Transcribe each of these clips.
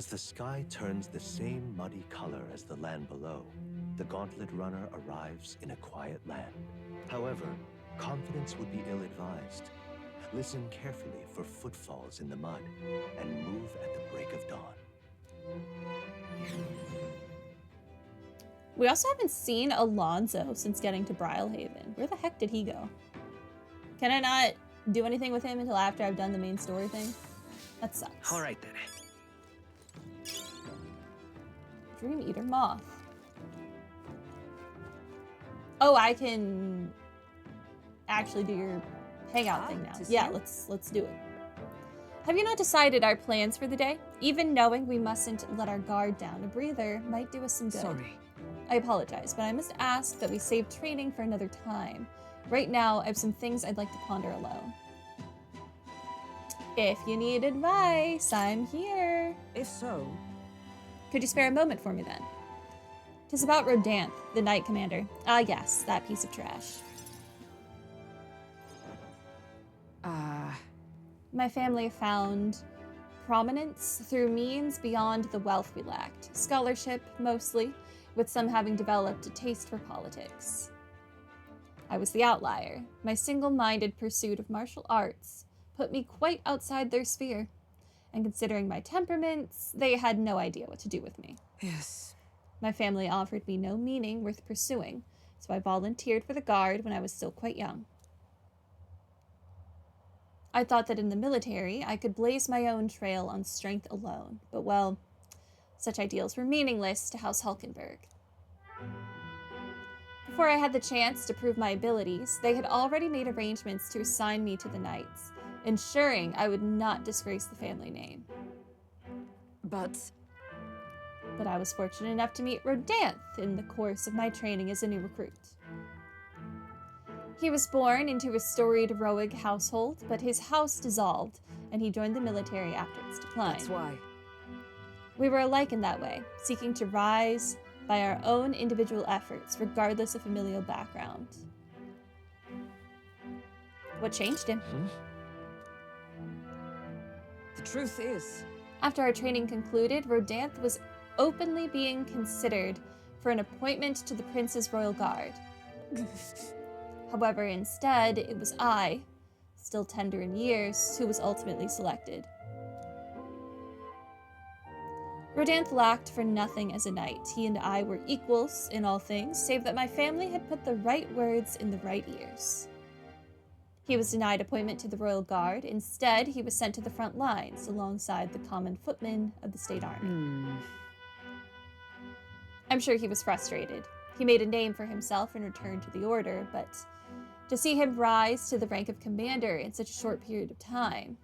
As the sky turns the same muddy color as the land below, the gauntlet runner arrives in a quiet land. However, confidence would be ill-advised. Listen carefully for footfalls in the mud and move at the break of dawn. We also haven't seen Alonzo since getting to Brylehaven. Where the heck did he go? Can I not do anything with him until after I've done the main story thing? That sucks. All right then. Dream Eater Moth. Oh, I can actually do your hangout thing now. Yeah, let's do it. Have you not decided our plans for the day? Even knowing we mustn't let our guard down, a breather might do us some good. Sorry. I apologize, but I must ask that we save training for another time. Right now, I have some things I'd like to ponder alone. If you need advice, I'm here. If so... Could you spare a moment for me then? 'Tis about Rodanth, the Knight Commander. Ah yes, that piece of trash. My family found prominence through means beyond the wealth we lacked. Scholarship, mostly, with some having developed a taste for politics. I was the outlier. My single-minded pursuit of martial arts put me quite outside their sphere. And considering my temperaments, they had no idea what to do with me. Yes. My family offered me no meaning worth pursuing, so I volunteered for the Guard when I was still quite young. I thought that in the military, I could blaze my own trail on strength alone, but well, such ideals were meaningless to House Hulkenberg. Before I had the chance to prove my abilities, they had already made arrangements to assign me to the Knights, ensuring I would not disgrace the family name. But I was fortunate enough to meet Rodanth in the course of my training as a new recruit. He was born into a storied Roig household, but his house dissolved, and he joined the military after its decline. that's why. We were alike in that way, seeking to rise by our own individual efforts, regardless of familial background. What changed him? The truth is... After our training concluded, Rodanth was openly being considered for an appointment to the Prince's Royal Guard. However, instead, it was I, still tender in years, who was ultimately selected. Rodanth lacked for nothing as a knight. He and I were equals in all things, save that my family had put the right words in the right ears. He was denied appointment to the Royal Guard. Instead, he was sent to the front lines alongside the common footmen of the state army. I'm sure he was frustrated. He made a name for himself and returned to the Order, but to see him rise to the rank of commander in such a short period of time...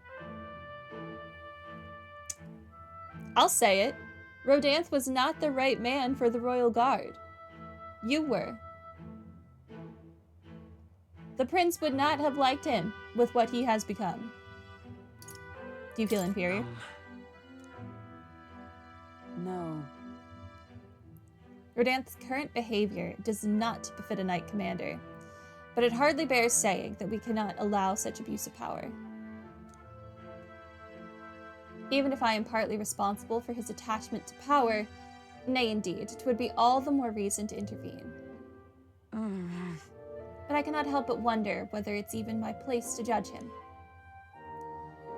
I'll say it. Rodanth was not the right man for the Royal Guard. You were. The prince would not have liked him with what he has become. Do you feel inferior? No. Rodanth's current behavior does not befit a knight commander, but it hardly bears saying that we cannot allow such abuse of power. Even if I am partly responsible for his attachment to power, nay indeed, 'twould be all the more reason to intervene. But I cannot help but wonder whether it's even my place to judge him.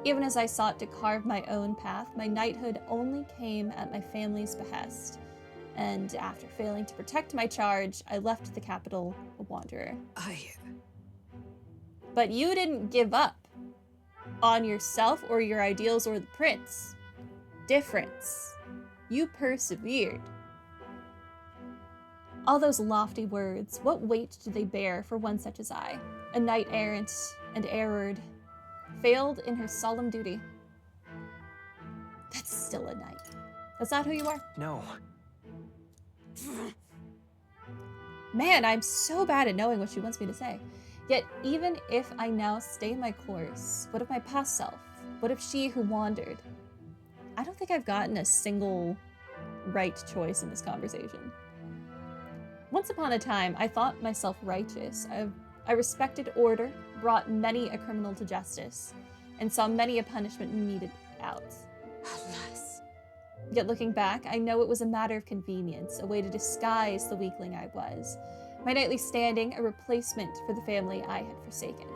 Even as I sought to carve my own path, my knighthood only came at my family's behest, and after failing to protect my charge, I left the capital a wanderer. But you didn't give up on yourself or your ideals or the prince. Difference. You persevered. All those lofty words, what weight do they bear for one such as I, a knight-errant and errored, failed in her solemn duty? That's still a knight. That's not who you are. No. Man, I'm so bad at knowing what she wants me to say. Yet, even if I now stay my course, what of my past self? What of she who wandered? I don't think I've gotten a single right choice in this conversation. Once upon a time, I thought myself righteous. I respected order, brought many a criminal to justice, and saw many a punishment meted out. Alas. Yet looking back, I know it was a matter of convenience, a way to disguise the weakling I was. My knightly standing, a replacement for the family I had forsaken.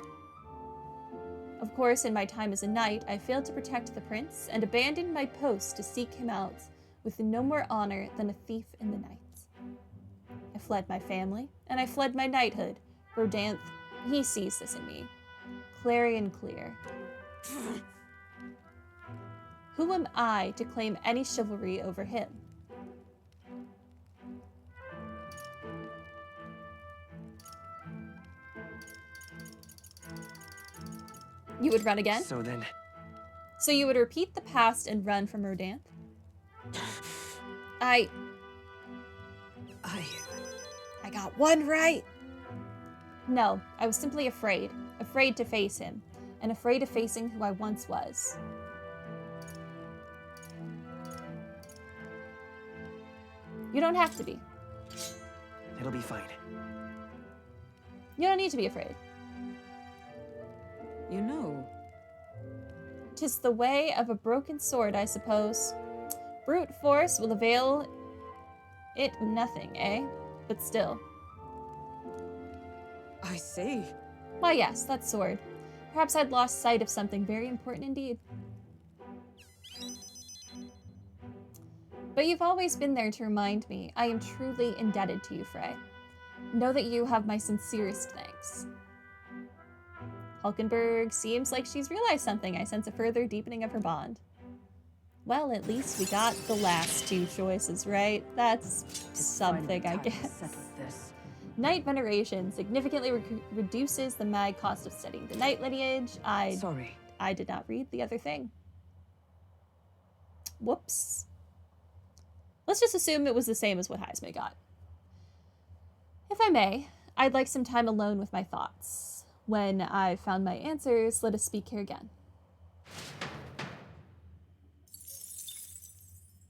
Of course, in my time as a knight, I failed to protect the prince and abandoned my post to seek him out with no more honor than a thief in the night. I fled my family, and I fled my knighthood. Rodanth, he sees this in me. Clarion clear. Who am I to claim any chivalry over him? You would run again? So you would repeat the past and run from Rodanth? I got one right. No, I was simply afraid. Afraid to face him. And afraid of facing who I once was. You don't have to be. It'll be fine. You don't need to be afraid. You know. 'Tis the way of a broken sword, I suppose. Brute force will avail it nothing, eh? But still. I see. Why, yes, that sword. Perhaps I'd lost sight of something very important indeed. But you've always been there to remind me. I am truly indebted to you, Frey. Know that you have my sincerest thanks. Hulkenberg seems like she's realized something. I sense a further deepening of her bond. Well, at least we got the last two choices, right? That's something, I guess. Knight veneration significantly reduces the mag cost of studying the knight lineage. Sorry. I did not read the other thing. Whoops. Let's just assume it was the same as what Heisme got. If I may, I'd like some time alone with my thoughts. When I've found my answers, let us speak here again.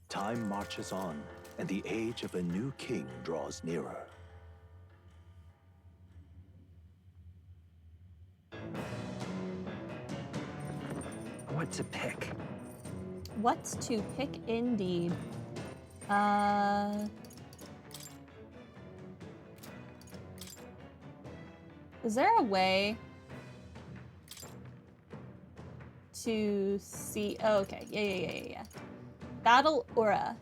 Time marches on, and the age of a new king draws nearer. What to pick? What to pick indeed. Is there a way to see? Oh, okay. Yeah. Battle aura.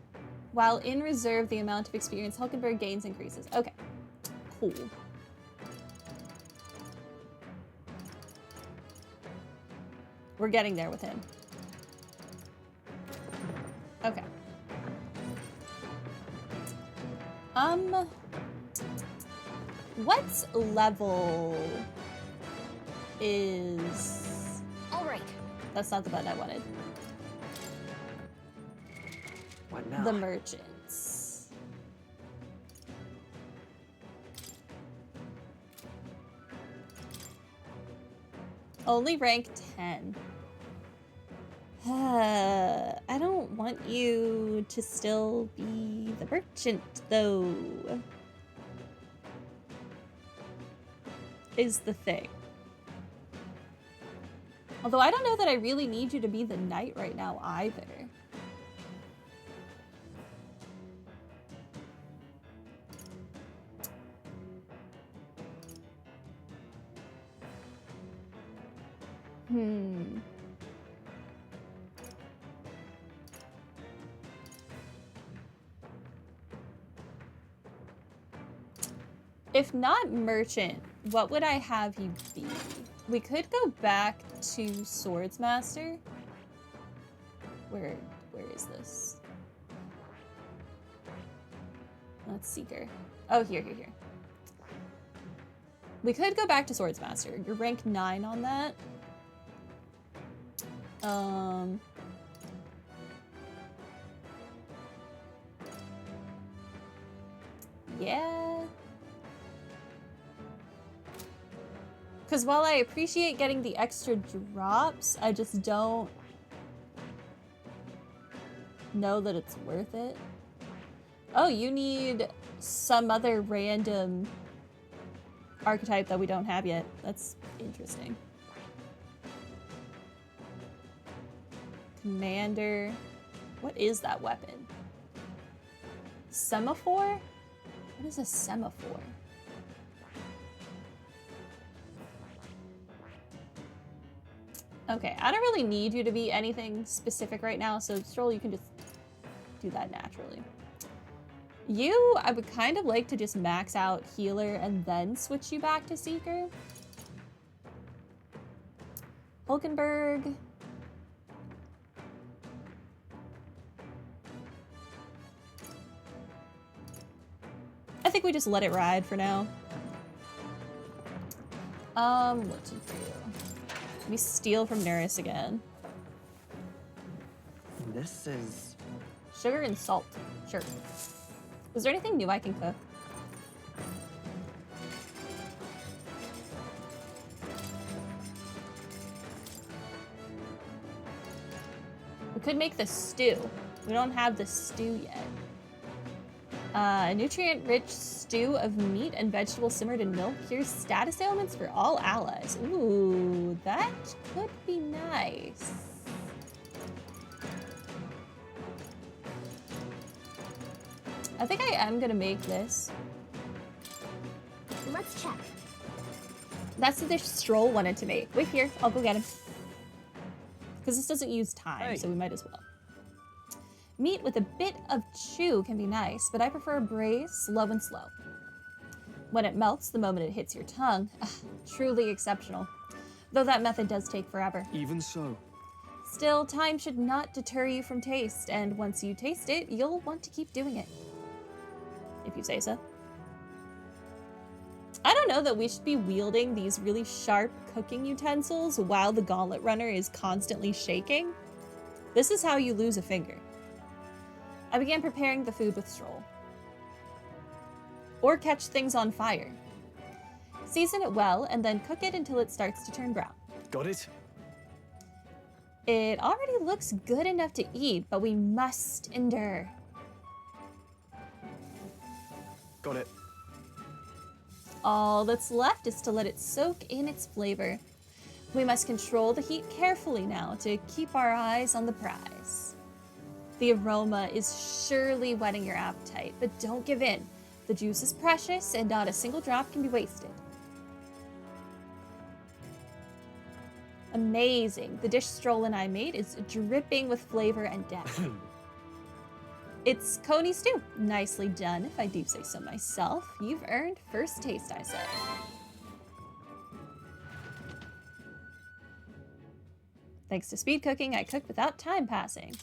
While in reserve, the amount of experience Hulkenberg gains increases. Okay. Cool. We're getting there with him. Okay. What level is... All right. That's not the button I wanted. What now? The merchants. Only rank 10. I don't want you to still be the merchant, though. Is the thing. Although I don't know that I really need you to be the knight right now either. If not merchant, what would I have you be? We could go back to Swordsmaster. Where is this? That's Seeker. Oh, here. We could go back to Swordsmaster. You're rank 9 on that. Yeah. Because while I appreciate getting the extra drops, I just don't know that it's worth it. Oh, you need some other random archetype that we don't have yet. That's interesting. Commander. What is that weapon? Semaphore? What is a semaphore? Okay, I don't really need you to be anything specific right now, so Stroll, you can just do that naturally. You, I would kind of like to just max out healer and then switch you back to seeker. Hulkenberg. I think we just let it ride for now. What to do? We steal from Neris again. This is... Sugar and salt. Sure. Is there anything new I can cook? We could make the stew. We don't have the stew yet. A nutrient-rich stew of meat and vegetables simmered in milk cures status ailments for all allies. Ooh, that could be nice. I think I am gonna make this. Let's check. That's the dish Stroll wanted to make. Wait here, I'll go get him. Because this doesn't use time, so we might as well. Meat with a bit of chew can be nice, but I prefer braise, slow and slow. When it melts the moment it hits your tongue, truly exceptional. Though that method does take forever. Even so. Still, time should not deter you from taste, and once you taste it, you'll want to keep doing it. If you say so. I don't know that we should be wielding these really sharp cooking utensils while the gauntlet runner is constantly shaking. This is how you lose a finger. I began preparing the food with Stroll. Or catch things on fire. Season it well and then cook it until it starts to turn brown. Got it? It already looks good enough to eat, but we must endure. Got it. All that's left is to let it soak in its flavor. We must control the heat carefully now to keep our eyes on the prize. The aroma is surely whetting your appetite, but don't give in. The juice is precious and not a single drop can be wasted. Amazing. The dish Stroll and I made is dripping with flavor and depth. It's coney stew. Nicely done, if I do say so myself. You've earned first taste, I say. Thanks to speed cooking, I cooked without time passing.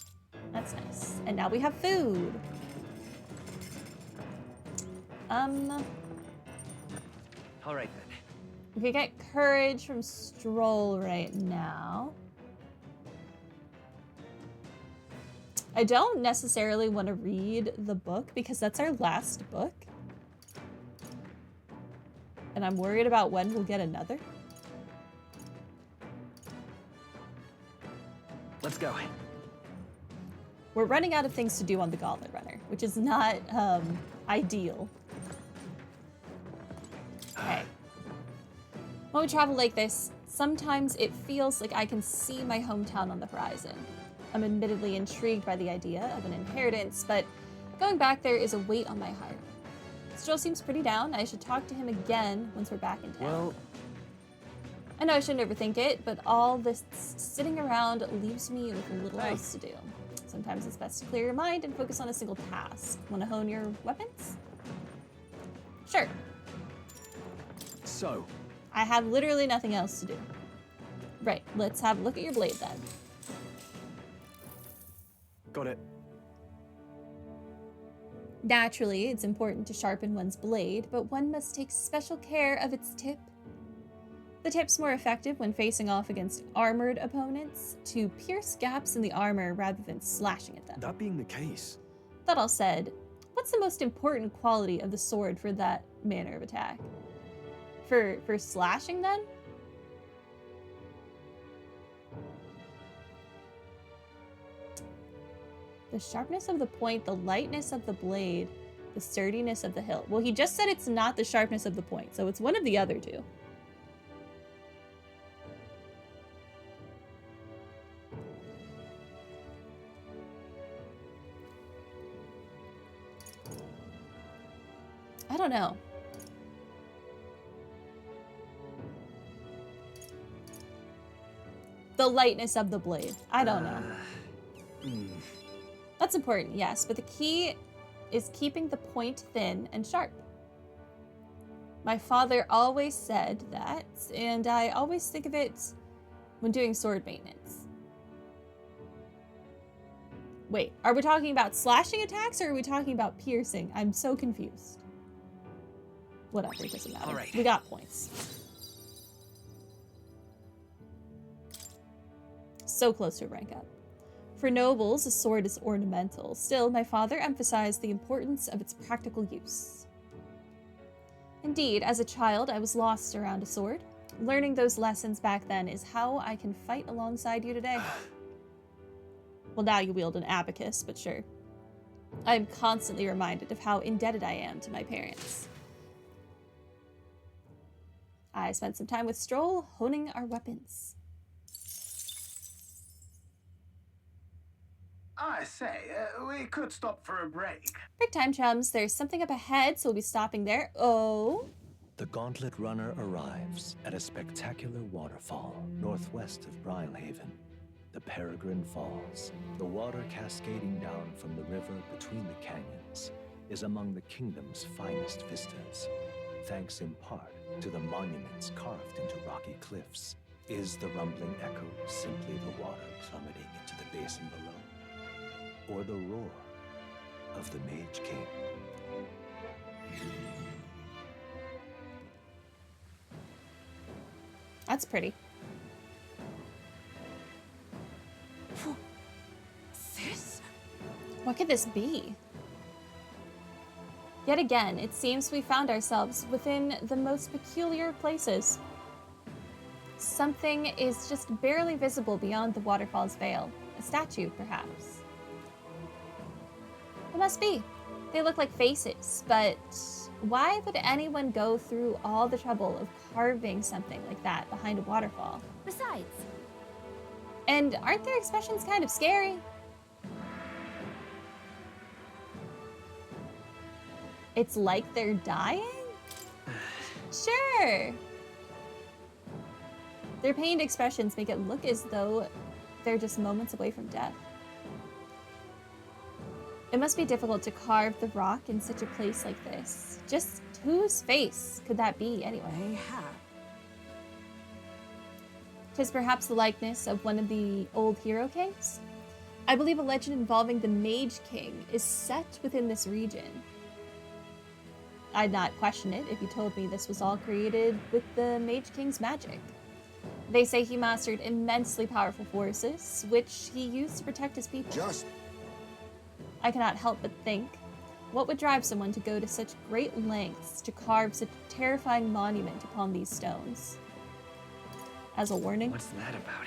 That's nice. And now we have food. All right, then. We could get courage from Stroll right now. I don't necessarily want to read the book because that's our last book. And I'm worried about when we'll get another. Let's go. We're running out of things to do on the Gauntlet Runner, which is not ideal. Okay. When we travel like this, sometimes it feels like I can see my hometown on the horizon. I'm admittedly intrigued by the idea of an inheritance, but going back there is a weight on my heart. Stroll seems pretty down. I should talk to him again once we're back in town. Well, I know I shouldn't overthink it, but all this sitting around leaves me with little else to do. Sometimes it's best to clear your mind and focus on a single task. Want to hone your weapons? Sure. So, I have literally nothing else to do. Right, let's have a look at your blade then. got it. Naturally, it's important to sharpen one's blade, but one must take special care of its tip. The tip's more effective when facing off against armored opponents to pierce gaps in the armor rather than slashing at them. That being the case, That all said, what's the most important quality of the sword for that manner of attack? For slashing then? The sharpness of the point, the lightness of the blade, the sturdiness of the hilt. Well, he just said it's not the sharpness of the point, so it's one of the other two. don't know. The lightness of the blade. I don't know. That's important, yes, but the key is keeping the point thin and sharp. My father always said that, and I always think of it when doing sword maintenance. Wait, are we talking about slashing attacks or are we talking about piercing? I'm so confused. Whatever, it doesn't matter. All right. We got points. So close to a rank up. For nobles, a sword is ornamental. Still, my father emphasized the importance of its practical use. Indeed, as a child, I was lost around a sword. Learning those lessons back then is how I can fight alongside you today. Well, now you wield an abacus, but sure. I am constantly reminded of how indebted I am to my parents. I spent some time with Stroll honing our weapons. I say, we could stop for a break. Break time, chums. There's something up ahead, so we'll be stopping there. Oh. The Gauntlet Runner arrives at a spectacular waterfall northwest of Brilehaven, the Peregrine Falls. The water cascading down from the river between the canyons is among the kingdom's finest vistas. Thanks in part to the monuments carved into rocky cliffs. Is the rumbling echo simply the water plummeting into the basin below? Or the roar of the Mage King? That's pretty. This? What could this be? Yet again, it seems we found ourselves within the most peculiar places. Something is just barely visible beyond the waterfall's veil. A statue, perhaps. It must be. They look like faces, but why would anyone go through all the trouble of carving something like that behind a waterfall? Besides, And aren't their expressions kind of scary? It's like they're dying? Sure. Their pained expressions make it look as though they're just moments away from death. It must be difficult to carve the rock in such a place like this. Just whose face could that be anyway? Mayhap. 'Tis perhaps the likeness of one of the old hero kings? I believe a legend involving the Mage King is set within this region. I'd not question it if you told me this was all created with the Mage King's magic. They say he mastered immensely powerful forces, which he used to protect his people. I cannot help but think, what would drive someone to go to such great lengths to carve such a terrifying monument upon these stones? As a warning? What's that about?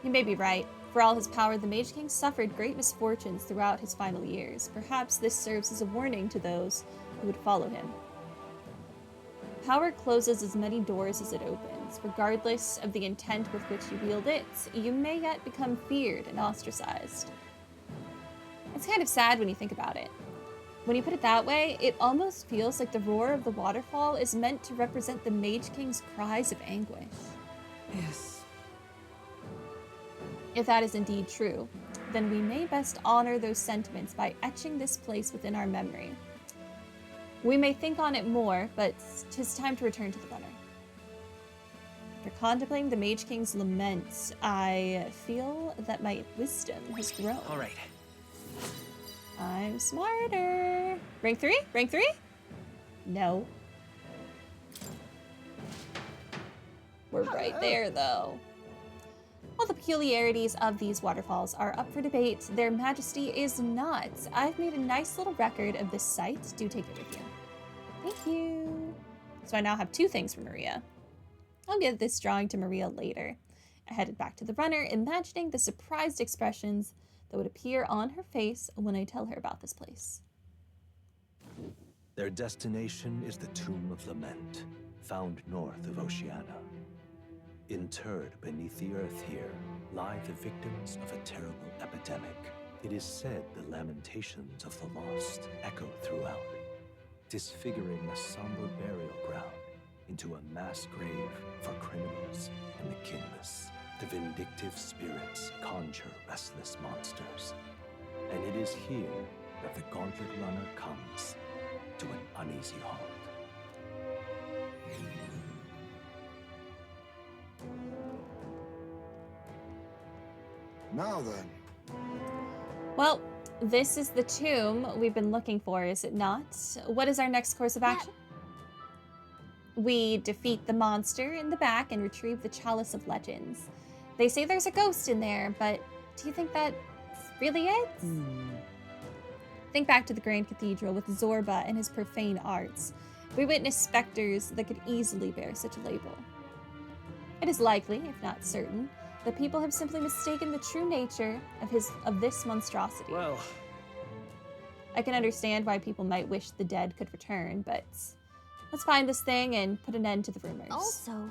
You may be right. For all his power, the Mage King suffered great misfortunes throughout his final years. Perhaps this serves as a warning to those who would follow him. Power closes as many doors as it opens. Regardless of the intent with which you wield it, you may yet become feared and ostracized. It's kind of sad when you think about it. When you put it that way, it almost feels like the roar of the waterfall is meant to represent the Mage King's cries of anguish. Yes. If that is indeed true, then we may best honor those sentiments by etching this place within our memory. We may think on it more, but 'tis time to return to the runner. After contemplating the Mage King's lament, I feel that my wisdom has grown. All right. I'm smarter. Rank 3? Rank 3? No. We're right there, though. While the peculiarities of these waterfalls are up for debate, their majesty is not. I've made a nice little record of this site. Do take it with you. Thank you. So I now have 2 things for Maria. I'll give this drawing to Maria later. I headed back to the runner, imagining the surprised expressions that would appear on her face when I tell her about this place. Their destination is the Tomb of Lament, found north of Oceania. Interred beneath the earth here lie the victims of a terrible epidemic, It is said the lamentations of the lost echo throughout, disfiguring a somber burial ground into a mass grave for criminals and the kingless. The vindictive spirits conjure restless monsters, and it is here that the Gauntlet Runner comes to an uneasy halt. Now then. Well, this is the tomb we've been looking for, is it not? What is our next course of action? We defeat the monster in the back and retrieve the Chalice of Legends. They say there's a ghost in there, but do you think that's really it? Think back to the Grand Cathedral with Zorba and his profane arts. We witnessed specters that could easily bear such a label. It is likely, if not certain, that people have simply mistaken the true nature of this monstrosity. Well, I can understand why people might wish the dead could return, but let's find this thing and put an end to the rumors. Also,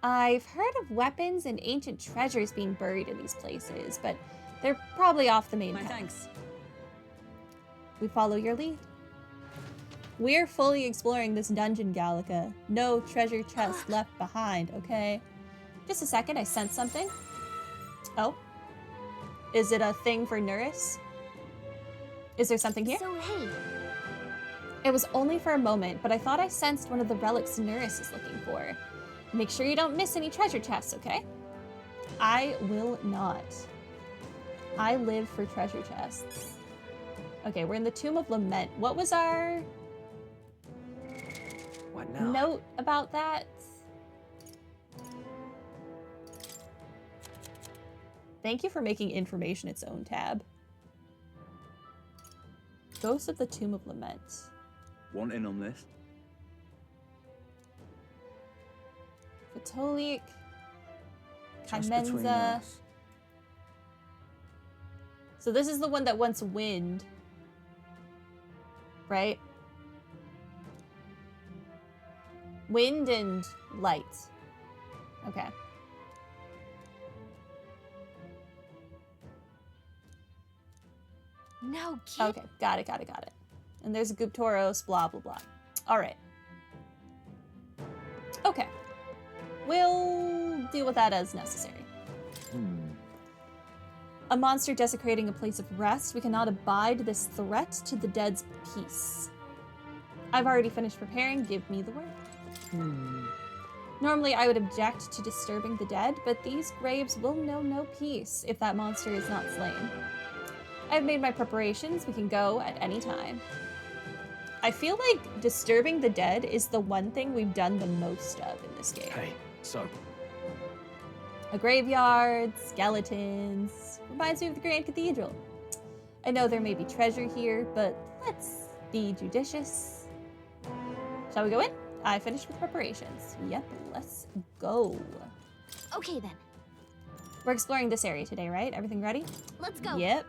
I've heard of weapons and ancient treasures being buried in these places, but they're probably off the main path. Thanks. We follow your lead. We're fully exploring this dungeon, Gallica. No treasure chest left behind, okay? Just a second, I sense something. Oh. Is it a thing for Nuris? Is there something here? so hey, It was only for a moment, but I thought I sensed one of the relics Nuris is looking for. Make sure you don't miss any treasure chests, okay? I will not. I live for treasure chests. Okay, we're in the Tomb of Lament. What was our What now? note about that? Thank you for making information its own tab. Ghost of the Tomb of Lament. want in on this? Catholic. Just between Chimenza. us. So this is the one that wants wind. Right? Wind and light. Okay. no kid. Okay, got it. And there's a Guptoros, blah, blah, blah. All right. Okay. We'll deal with that as necessary. A monster desecrating a place of rest. We cannot abide this threat to the dead's peace. I've already finished preparing. Give me the word. Normally, I would object to disturbing the dead, but these graves will know no peace if that monster is not slain. I've made my preparations. We can go at any time. I feel like disturbing the dead is the one thing we've done the most of in this game. Hey, so, A graveyard, skeletons. Reminds me of the Grand Cathedral. I know there may be treasure here, but let's be judicious. Shall we go in? I finished with preparations. Yep, let's go. Okay then, We're exploring this area today, right? Everything ready? let's go. Yep.